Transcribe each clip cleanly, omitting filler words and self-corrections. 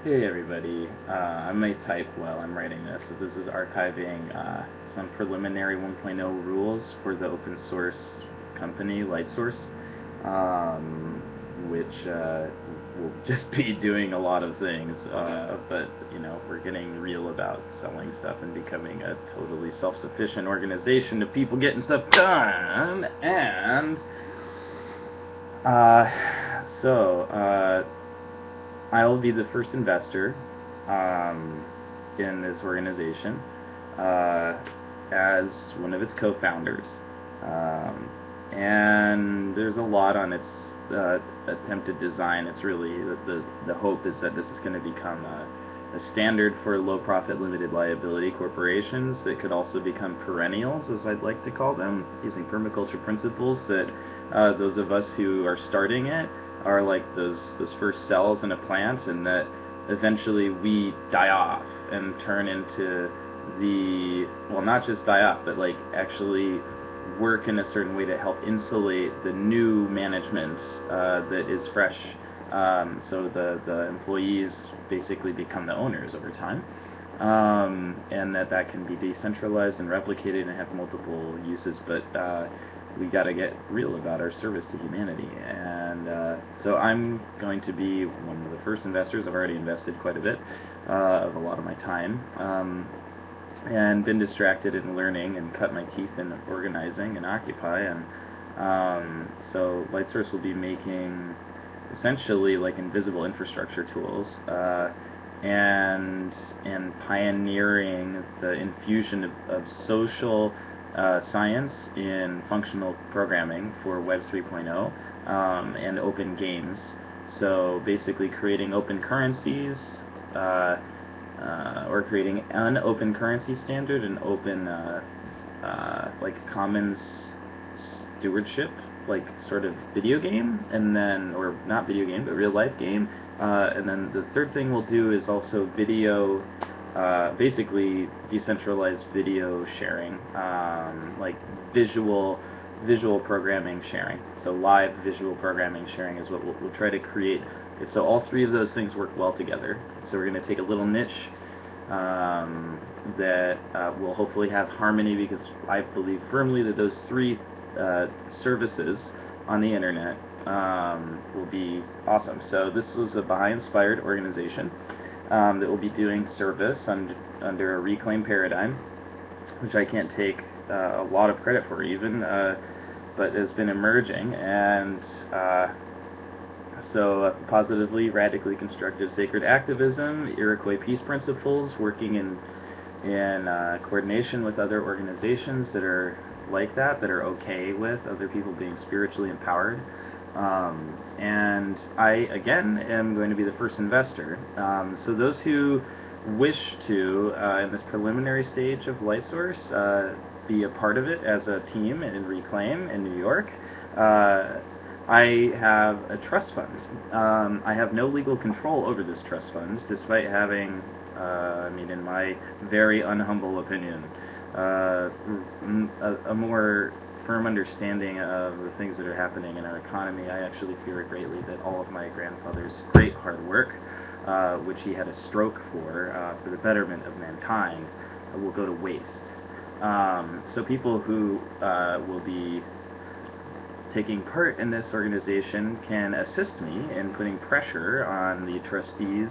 Hey everybody, I may type while I'm writing this, so this is archiving some preliminary 1.0 rules for the open source company LightSource, which will just be doing a lot of things, but you know, we're getting real about selling stuff and becoming a totally self-sufficient organization of people getting stuff done, and so I'll be the first investor um, in this organization as one of its co-founders. Um, and there's a lot on its attempted design. It's really the hope is that this is going to become a standard for low-profit limited liability corporations that could also become perennials, as I'd like to call them, using permaculture principles that those of us who are starting it are like those first cells in a plant, and that eventually we die off and turn into the, well, not just die off, but like actually work in a certain way to help insulate the new management that is fresh. So the employees basically become the owners over time. And that can be decentralized and replicated and have multiple uses, but we got to get real about our service to humanity. And so I'm going to be one of the first investors. I've already invested quite a bit of a lot of my time. And been distracted in learning and cut my teeth in organizing and occupy. And so LightSource will be making essentially like invisible infrastructure tools and pioneering the infusion of social science in functional programming for Web 3.0 and open games. So basically creating open currencies, or creating an open currency standard, an open like commons stewardship, like sort of video game, and then, or not video game, but real life game. And then the third thing we'll do is also video, basically decentralized video sharing, like visual programming sharing. So live visual programming sharing is what we'll try to create. So all three of those things work well together. So we're going to take a little niche that will hopefully have harmony, because I believe firmly that those three services on the internet will be awesome. So this was a Baha'i-inspired organization that will be doing service under a reclaim paradigm, which I can't take a lot of credit for even, but has been emerging. And so positively, radically constructive sacred activism, Iroquois peace principles, working in coordination with other organizations that are like that are okay with other people being spiritually empowered. And I, again, am going to be the first investor. So those who wish to, in this preliminary stage of LightSource, be a part of it as a team in Reclaim in New York, I have a trust fund. I have no legal control over this trust fund, despite having, I mean, in my very unhumble opinion, a more firm understanding of the things that are happening in our economy. I actually fear greatly that all of my grandfather's great hard work, which he had a stroke for the betterment of mankind, will go to waste. So people who will be taking part in this organization can assist me in putting pressure on the trustees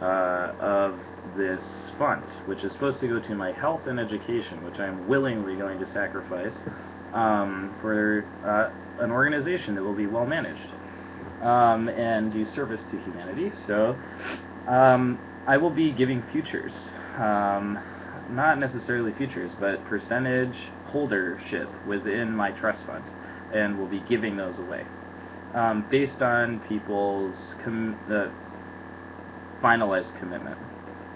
of this fund, which is supposed to go to my health and education, which I'm willingly going to sacrifice for an organization that will be well managed and do service to humanity. So I will be giving futures, not necessarily futures, but percentage holdership within my trust fund, and will be giving those away based on people's finalized commitment.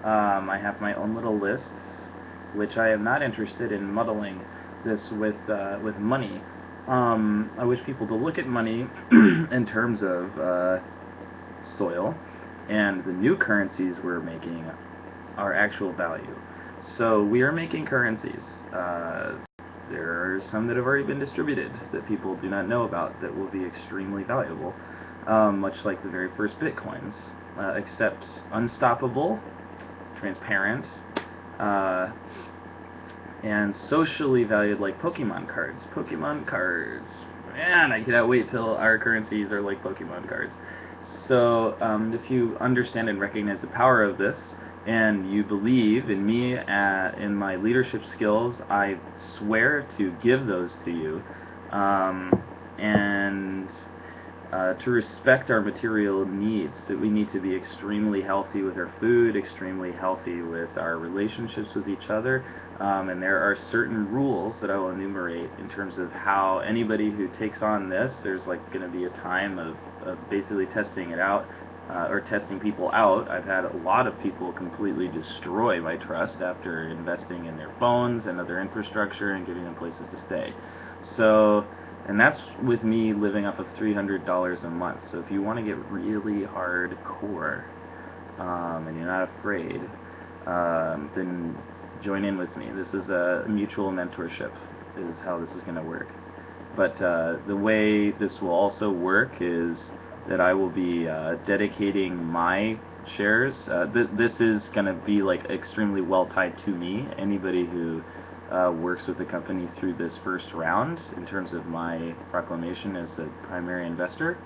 I have my own little lists, which I am not interested in muddling this with money. I wish people to look at money in terms of soil, and the new currencies we're making are actual value. So we are making currencies. There are some that have already been distributed that people do not know about that will be extremely valuable. much like the very first Bitcoins, except unstoppable, transparent, uh, and socially valued like Pokemon cards. Pokemon cards. Man, I cannot wait till our currencies are like Pokemon cards. So, if you understand and recognize the power of this, and you believe in me, in my leadership skills, I swear to give those to you. And to respect our material needs, that we need to be extremely healthy with our food, extremely healthy with our relationships with each other, and there are certain rules that I will enumerate in terms of how anybody who takes on this, there's like going to be a time of basically testing it out, or testing people out. I've had a lot of people completely destroy my trust after investing in their phones and other infrastructure and giving them places to stay. So, and that's with me living off of $300 a month. So if you want to get really hardcore, and you're not afraid, then join in with me. This is a mutual mentorship, is how this is going to work. But the way this will also work is that I will be dedicating my shares. This is going to be like extremely well tied to me. Anybody who works with the company through this first round, in terms of my proclamation as a primary investor,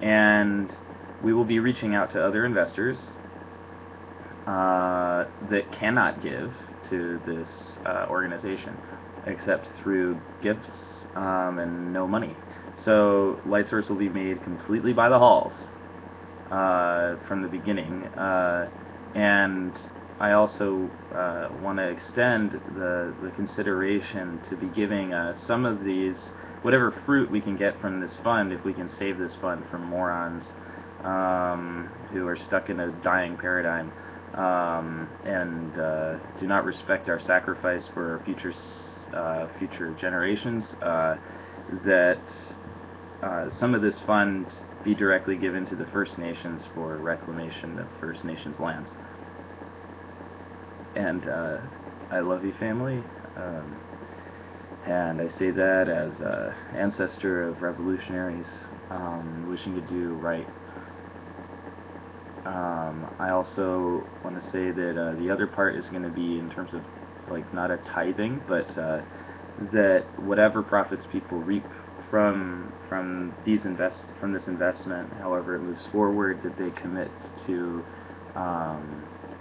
and we will be reaching out to other investors that cannot give to this organization except through gifts and no money. So LightSource will be made completely by the halls from the beginning, and I also want to extend the consideration to be giving some of these, whatever fruit we can get from this fund, if we can save this fund from morons who are stuck in a dying paradigm, and do not respect our sacrifice for future generations, that some of this fund be directly given to the First Nations for reclamation of First Nations lands. And I love you, family, and I say that as an ancestor of revolutionaries wishing to do right. I also want to say that the other part is going to be in terms of like not a tithing, but that whatever profits people reap from this investment, however it moves forward, that they commit to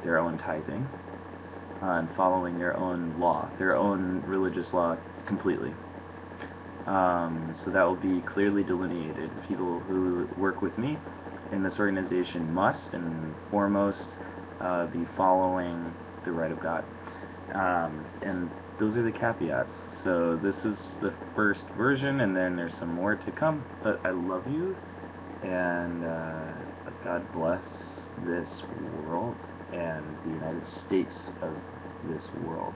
their own tithing and following their own law, their own religious law completely. So that will be clearly delineated. The people who work with me in this organization must, and foremost, be following the right of God. And those are the caveats. So this is the first version, and then there's some more to come. But I love you, and God bless this world and the United States of this world.